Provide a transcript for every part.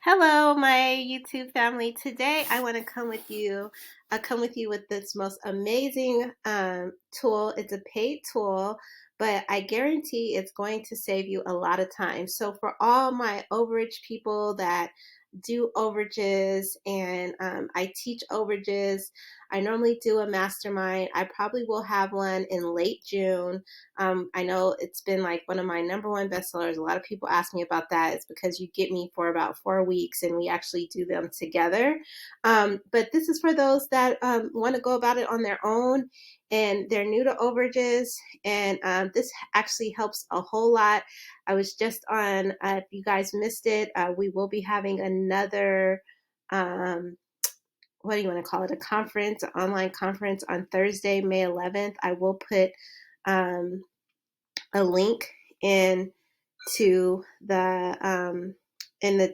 Hello, my YouTube family. Today, I want to come with you with this most amazing tool. It's a paid tool, but I guarantee it's going to save you a lot of time. So, for all my overage people that do overages and I teach overages. I normally do a mastermind. I probably will have one in late June. I know it's been like one of my number one bestsellers. A lot of people ask me about that. It's because you get me for about 4 weeks and we actually do them together. But this is for those that want to go about it on their own and they're new to overages. And this actually helps a whole lot. I was just on, if you guys missed it, we will be having another, what do you want to call it, a conference, an online conference on Thursday, May 11th. I will put a link in the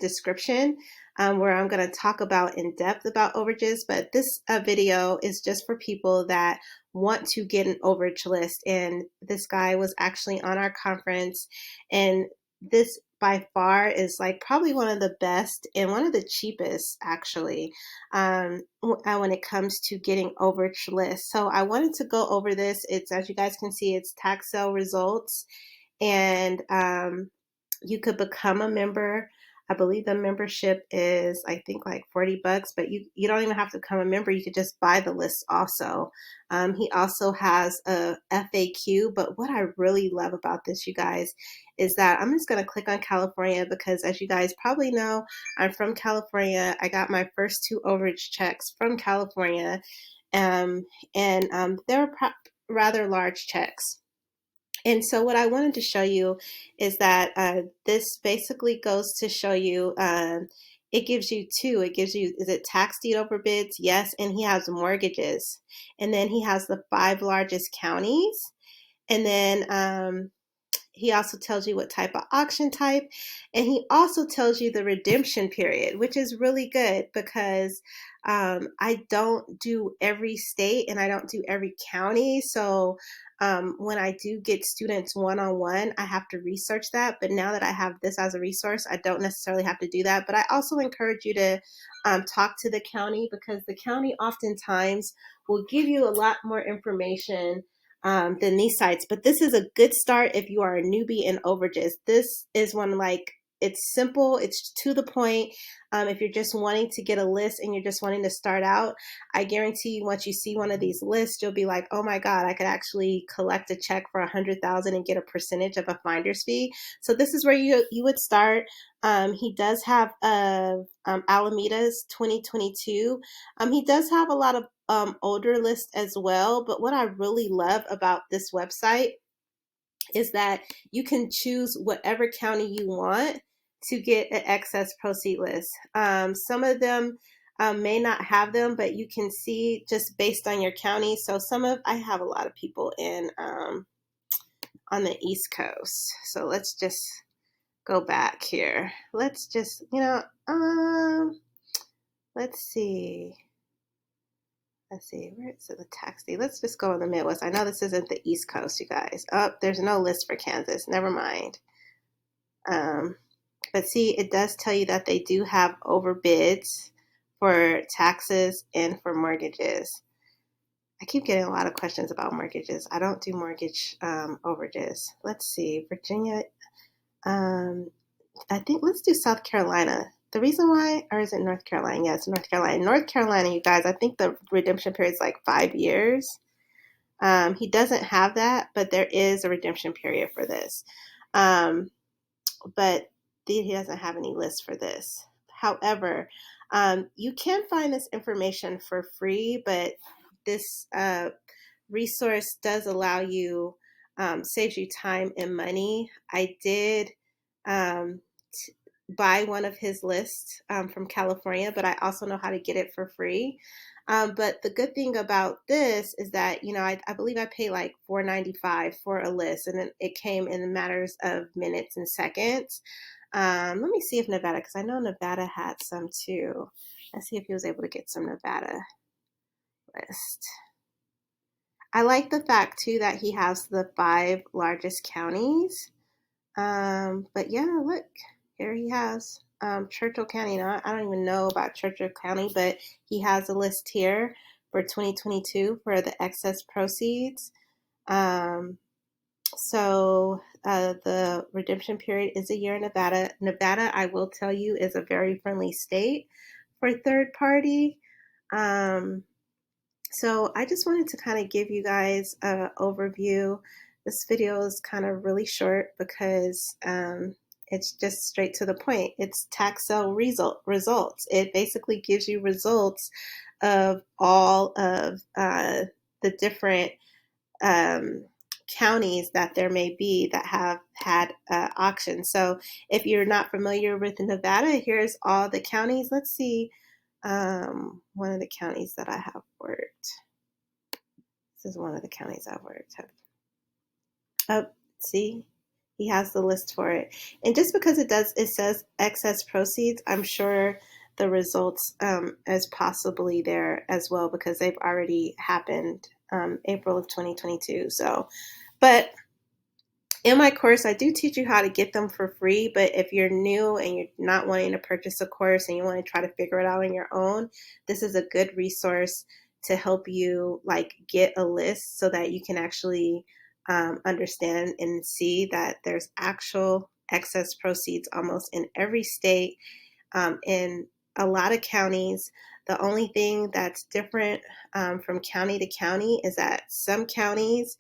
description where I'm going to talk about in depth about overages. But this video is just for people that want to get an overage list. And this guy was actually on our conference, and this by far is like probably one of the best and one of the cheapest actually when it comes to getting overage lists. So I wanted to go over this. It's, as you guys can see, it's tax sale results, and you could become a member. I believe the membership is, I think, like $40, but you don't even have to become a member. You could just buy the list also. He also has a FAQ, but what I really love about this, you guys, is that I'm just going to click on California because, as you guys probably know, I'm from California. I got my first 2 overage checks from California, and they're rather large checks. And so what I wanted to show you is that this basically goes to show you, it gives you two. It gives you, is it tax deed over bids? Yes. And he has mortgages. And then he has the 5 largest counties. And then he also tells you what type of auction type, and he also tells you the redemption period, which is really good because I don't do every state and I don't do every county. So when I do get students one-on-one, I have to research that. But now that I have this as a resource, I don't necessarily have to do that. But I also encourage you to talk to the county, because the county oftentimes will give you a lot more information than these sites. But this is a good start if you are a newbie in overages. This is one, like, it's simple, it's to the point. If you're just wanting to get a list and you're just wanting to start out, I guarantee you once you see one of these lists, you'll be like, oh my God, I could actually collect a check for $100,000 and get a percentage of a finder's fee. So this is where you would start. He does have Alameda's 2022. He does have a lot of older lists as well. But what I really love about this website is that you can choose whatever county you want to get an excess proceed list. Some of them may not have them, but you can see just based on your county. So I have a lot of people in on the East Coast. So let's just go back here. Let's just, let's see. Where is it, the tax deed? Let's just go in the Midwest. I know this isn't the East Coast, you guys. Oh, there's no list for Kansas. Never mind. But see, it does tell you that they do have overbids for taxes and for mortgages. I keep getting a lot of questions about mortgages. I don't do mortgage overages. Let's see, Virginia. I think let's do South Carolina. The reason why, or is it North Carolina? Yes, North Carolina. North Carolina, you guys, I think the redemption period is like 5 years. He doesn't have that, but there is a redemption period for this. But he doesn't have any lists for this. However, you can find this information for free, but this resource does allow you, saves you time and money. I did buy one of his lists from California, but I also know how to get it for free. But the good thing about this is that, I believe I paid like $4.95 for a list, and it came in matters of minutes and seconds. Let me see if Nevada, because I know Nevada had some too. Let's see if he was able to get some Nevada list. I like the fact too that he has the 5 largest counties. But yeah, look, here he has Churchill County. Now, I don't even know about Churchill County, but he has a list here for 2022 for the excess proceeds. The redemption period is a year in Nevada. Nevada, I will tell you, is a very friendly state for third party. So I just wanted to kind of give you guys an overview. This video is kind of really short because it's just straight to the point. It's tax sale results. It basically gives you results of all of the different counties that there may be that have had auctions. So if you're not familiar with Nevada, here's all the counties. Let's see one of the counties that I have worked. This is one of the counties I've worked. Oh, see, he has the list for it. And just because it says excess proceeds, I'm sure the results is possibly there as well because they've already happened April of 2022. So, but in my course, I do teach you how to get them for free, but if you're new and you're not wanting to purchase a course and you want to try to figure it out on your own, this is a good resource to help you like get a list so that you can actually understand and see that there's actual excess proceeds almost in every state. In a lot of counties, the only thing that's different from county to county is that some counties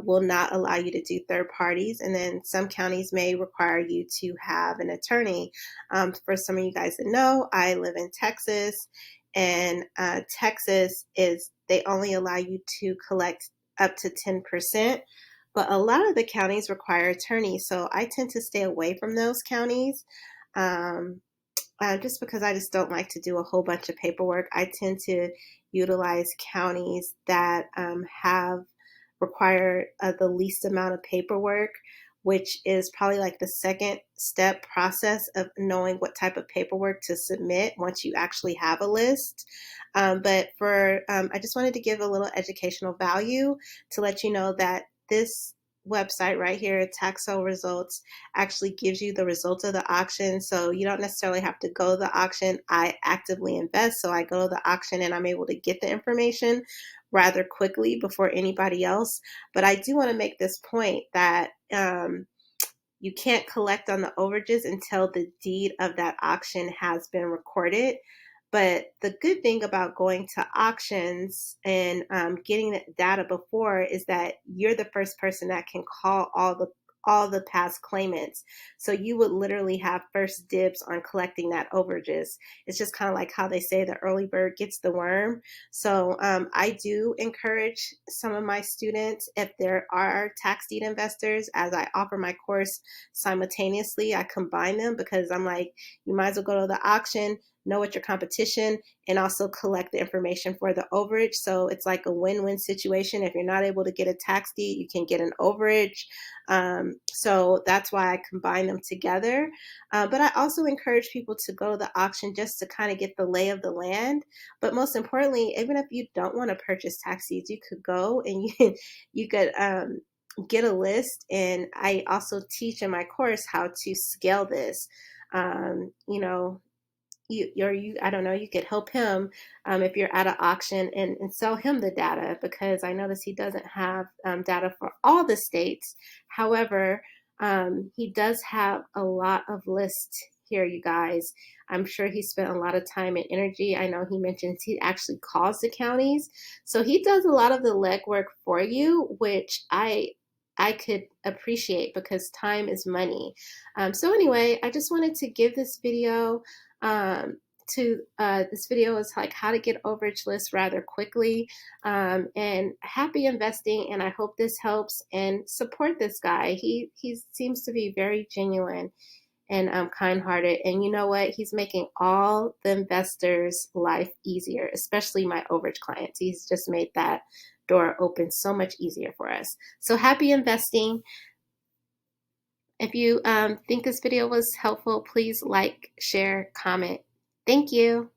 will not allow you to do third parties, and then some counties may require you to have an attorney. For some of you guys that know, I live in Texas, and Texas they only allow you to collect up to 10%, but a lot of the counties require attorneys, so I tend to stay away from those counties. Just because I just don't like to do a whole bunch of paperwork. I tend to utilize counties that require the least amount of paperwork, which is probably like the second step process of knowing what type of paperwork to submit once you actually have a list. I just wanted to give a little educational value to let you know that this website right here, tax sale results, actually gives you the results of the auction. So you don't necessarily have to go to the auction. I actively invest, so I go to the auction and I'm able to get the information rather quickly before anybody else. But I do want to make this point that you can't collect on the overages until the deed of that auction has been recorded. But the good thing about going to auctions and getting the data before is that you're the first person that can call all the past claimants. So you would literally have first dibs on collecting that overages. It's just kind of like how they say the early bird gets the worm. So I do encourage some of my students, if there are tax deed investors, as I offer my course simultaneously, I combine them because I'm like, you might as well go to the auction, know what your competition, and also collect the information for the overage. So it's like a win-win situation. If you're not able to get a tax deed, you can get an overage. So that's why I combine them together. But I also encourage people to go to the auction just to kind of get the lay of the land. But most importantly, even if you don't want to purchase tax deeds, you could go and you could get a list. And I also teach in my course how to scale this. I don't know, you could help him if you're at an auction and sell him the data, because I notice he doesn't have data for all the states. However, he does have a lot of lists here, you guys. I'm sure he spent a lot of time and energy. I know he mentions he actually calls the counties. So he does a lot of the legwork for you, which I could appreciate because time is money. So anyway, I just wanted to give this video this video is like how to get overage lists rather quickly, and happy investing. And I hope this helps, and support this guy. He seems to be very genuine and kind-hearted, and you know what, he's making all the investors' life easier, especially my overage clients. He's just made that door open so much easier for us. So happy investing. If you think this video was helpful, please like, share, comment. Thank you.